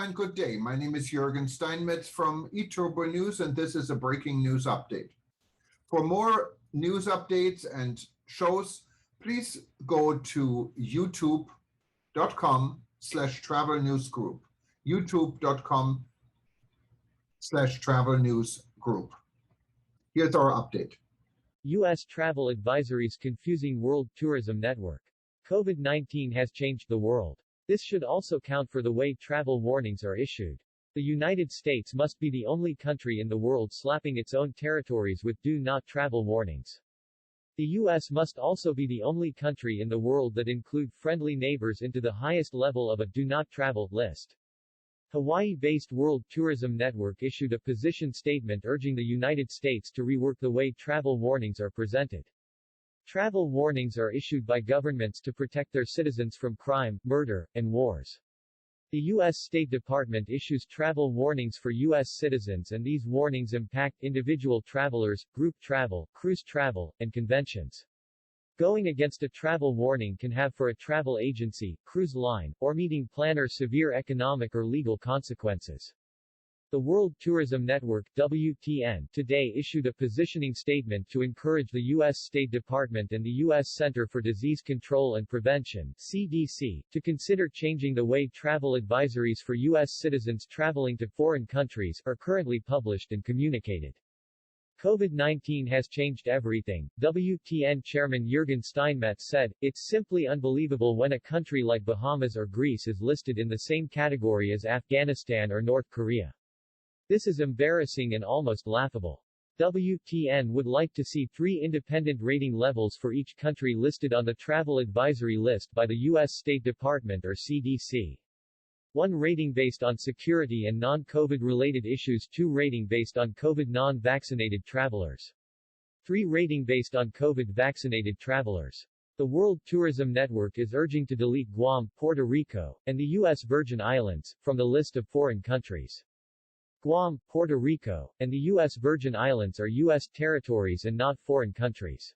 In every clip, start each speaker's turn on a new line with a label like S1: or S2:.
S1: and good day. My name is Jürgen Steinmetz from eTurboNews, and this is a breaking news update. For more news updates and shows, please go to youtube.com/travel news group. youtube.com/travel news group. Here's our update.
S2: U.S. travel advisories confusing World Tourism Network. COVID-19 has changed the world. This should also count for the way travel warnings are issued. The United States must be the only country in the world slapping its own territories with do not travel warnings. The U.S. must also be the only country in the world that include friendly neighbors into the highest level of a do not travel list. Hawaii-based World Tourism Network issued a position statement urging the United States to rework the way travel warnings are presented. Travel warnings are issued by governments to protect their citizens from crime, murder, and wars. The U.S. State Department issues travel warnings for U.S. citizens, and these warnings impact individual travelers, group travel, cruise travel, and conventions. Going against a travel warning can have for a travel agency, cruise line, or meeting planner severe economic or legal consequences. The World Tourism Network (WTN) today issued a positioning statement to encourage the U.S. State Department and the U.S. Center for Disease Control and Prevention (CDC) to consider changing the way travel advisories for U.S. citizens traveling to foreign countries are currently published and communicated. COVID-19 has changed everything, WTN Chairman Jürgen Steinmetz said. It's simply unbelievable when a country like Bahamas or Greece is listed in the same category as Afghanistan or North Korea. This is embarrassing and almost laughable. WTN would like to see 3 independent rating levels for each country listed on the travel advisory list by the U.S. State Department or CDC. 1 rating based on security and non-COVID related issues, 2 rating based on COVID non-vaccinated travelers. 3 rating based on COVID vaccinated travelers. The World Tourism Network is urging to delete Guam, Puerto Rico, and the U.S. Virgin Islands from the list of foreign countries. Guam, Puerto Rico, and the U.S. Virgin Islands are U.S. territories and not foreign countries.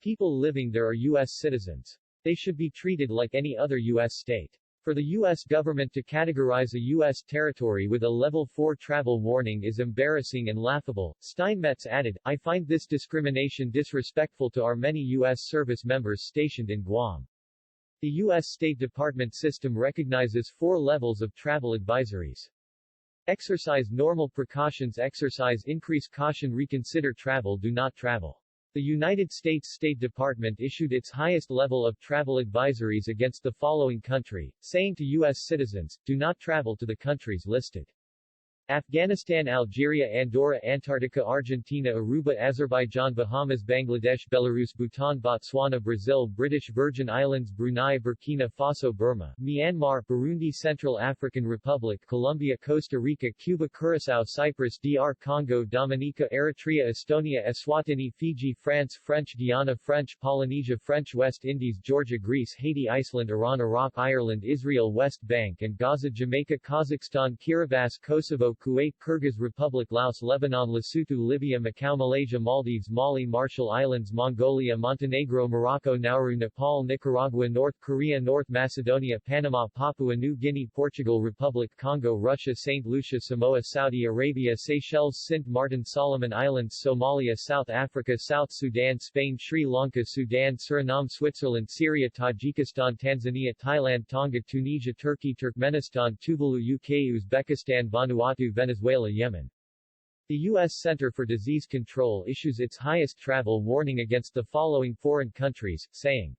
S2: People living there are U.S. citizens. They should be treated like any other U.S. state. For the U.S. government to categorize a U.S. territory with a Level 4 travel warning is embarrassing and laughable, Steinmetz added. I find this discrimination disrespectful to our many U.S. service members stationed in Guam. The U.S. State Department system recognizes 4 levels of travel advisories. Exercise normal precautions, exercise increase caution, reconsider travel, do not travel. The United States State Department issued its highest level of travel advisories against the following country, saying to U.S. citizens, do not travel to the countries listed. Afghanistan, Algeria, Andorra, Antarctica, Argentina, Aruba, Azerbaijan, Bahamas, Bangladesh, Belarus, Bhutan, Botswana, Brazil, British Virgin Islands, Brunei, Burkina Faso, Burma, Myanmar, Burundi, Central African Republic, Colombia, Costa Rica, Cuba, Curaçao, Cyprus, DR Congo, Dominica, Eritrea, Estonia, Eswatini, Fiji, France, French Guiana, French Polynesia, French West Indies, Georgia, Greece, Haiti, Iceland, Iran, Iraq, Ireland, Israel, West Bank and Gaza, Jamaica, Kazakhstan, Kiribati, Kosovo, Kuwait, Kyrgyz Republic, Laos, Lebanon, Lesotho, Libya, Macau, Malaysia, Maldives, Mali, Marshall Islands, Mongolia, Montenegro, Morocco, Nauru, Nepal, Nicaragua, North Korea, North Macedonia, Panama, Papua New Guinea, Portugal, Republic Congo, Russia, St. Lucia, Samoa, Saudi Arabia, Seychelles, Sint Maarten, Solomon Islands, Somalia, South Africa, South Sudan, Spain, Sri Lanka, Sudan, Suriname, Switzerland, Syria, Tajikistan, Tanzania, Thailand, Tonga, Tunisia, Turkey, Turkmenistan, Tuvalu, UK, Uzbekistan, Vanuatu, Venezuela, Yemen. The U.S. Center for Disease Control issues its highest travel warning against the following foreign countries, saying,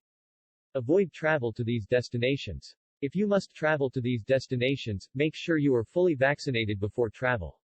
S2: avoid travel to these destinations. If you must travel to these destinations, make sure you are fully vaccinated before travel.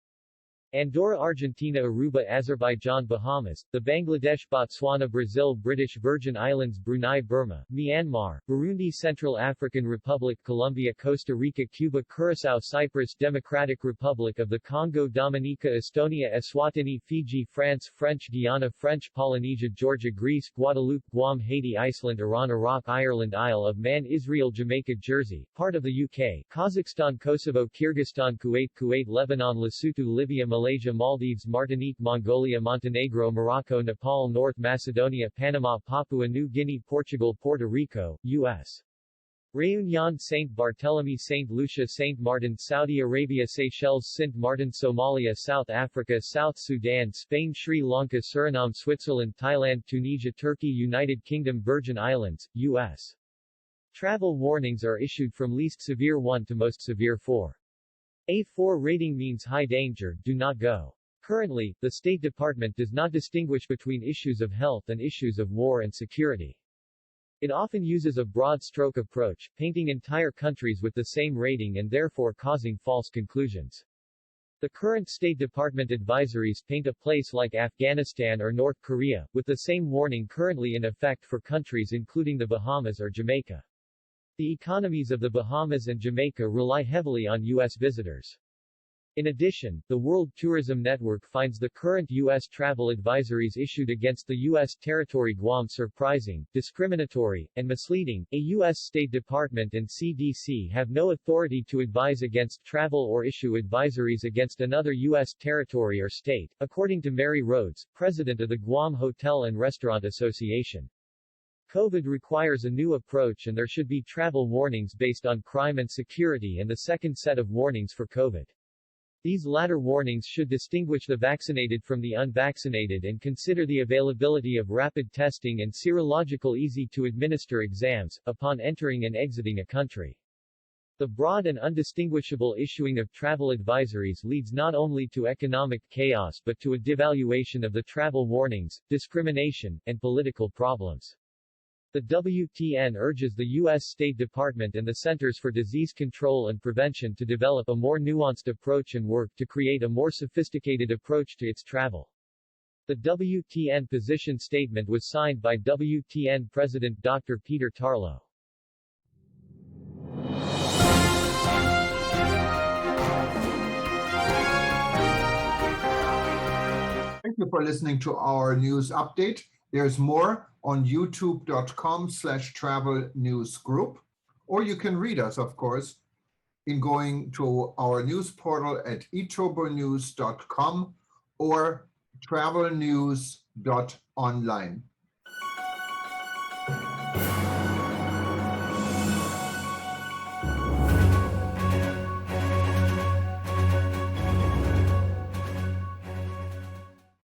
S2: Andorra, Argentina, Aruba, Azerbaijan, Bahamas, the Bangladesh, Botswana, Brazil, British Virgin Islands, Brunei, Burma, Myanmar, Burundi, Central African Republic, Colombia, Costa Rica, Cuba, Curaçao, Cyprus, Democratic Republic of the Congo, Dominica, Estonia, Eswatini, Fiji, France, French Guiana, French Polynesia, Georgia, Greece, Guadeloupe, Guam, Haiti, Iceland, Iran, Iraq, Ireland, Isle of Man, Israel, Jamaica, Jersey, part of the UK, Kazakhstan, Kosovo, Kyrgyzstan, Kuwait, Lebanon, Lesotho, Libya, Malaysia, Maldives, Martinique, Mongolia, Montenegro, Morocco, Nepal, North Macedonia, Panama, Papua New Guinea, Portugal, Puerto Rico, U.S. Réunion, Saint Barthélemy, Saint Lucia, Saint Martin, Saudi Arabia, Seychelles, Sint Maarten, Somalia, South Africa, South Sudan, Spain, Sri Lanka, Suriname, Switzerland, Thailand, Tunisia, Turkey, United Kingdom, Virgin Islands, U.S. Travel warnings are issued from least severe 1 to most severe 4. A 4 rating means high danger, do not go. Currently, the State Department does not distinguish between issues of health and issues of war and security. It often uses a broad stroke approach, painting entire countries with the same rating and therefore causing false conclusions. The current State Department advisories paint a place like Afghanistan or North Korea, with the same warning currently in effect for countries including the Bahamas or Jamaica. The economies of the Bahamas and Jamaica rely heavily on U.S. visitors. In addition, the World Tourism Network finds the current U.S. travel advisories issued against the U.S. territory Guam surprising, discriminatory, and misleading. A U.S. State Department and CDC have no authority to advise against travel or issue advisories against another U.S. territory or state, according to Mary Rhodes, president of the Guam Hotel and Restaurant Association. COVID requires a new approach and there should be travel warnings based on crime and security and the second set of warnings for COVID. These latter warnings should distinguish the vaccinated from the unvaccinated and consider the availability of rapid testing and serological easy-to-administer exams, upon entering and exiting a country. The broad and undistinguishable issuing of travel advisories leads not only to economic chaos but to a devaluation of the travel warnings, discrimination, and political problems. The WTN urges the U.S. State Department and the Centers for Disease Control and Prevention to develop a more nuanced approach and work to create a more sophisticated approach to its travel. The WTN position statement was signed by WTN President Dr. Peter Tarlow.
S1: Thank you for listening to our news update. There's more on youtube.com/travel news group, or you can read us, of course, in going to our news portal at eTurboNews.com or travelnews.online.